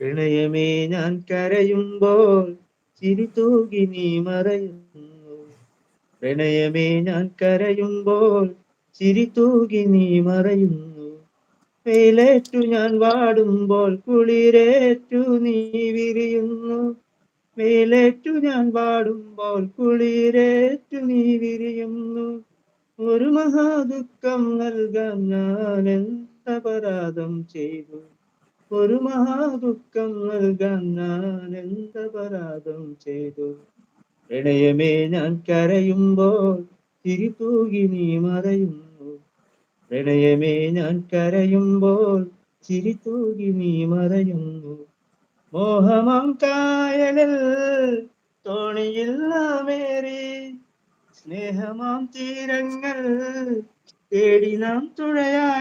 പ്രണയമേ ഞാൻ കരയുമ്പോൾ ചിരി തൂകി നീ മറയുന്നു. പ്രണയമേ ഞാൻ കരയുമ്പോൾ ചിരി തൂകി നീ മറയുന്നു. വെയിലേറ്റു ഞാൻ വാടുമ്പോൾ കുളിരേറ്റു നീ വിരിയുന്നു. വെയിലേറ്റു ഞാൻ വാടുമ്പോൾ കുളിരേറ്റു നീ വിരിയുന്നു. ഒരു മഹാദുഃഖം നൽകാൻ ഞാൻ എന്തപരാധം ചെയ്തു. ഒരു മഹാദുഃഖം നൽകാൻ ഞാൻ എന്തപരാധം ചെയ്തു. പ്രണയമേ ഞാൻ കരയുമ്പോൾ ചിരി തൂകി നീ മറയുന്നു. പ്രണയമേ ഞാൻ കരയുമ്പോൾ ചിരി തൂകി നീ മറയുന്നു. മോഹമാം കായലിൽ തോണിയിൽ നാമേറി, സ്നേഹമാം തീരങ്ങൾ തേടി നാം തുഴയായി.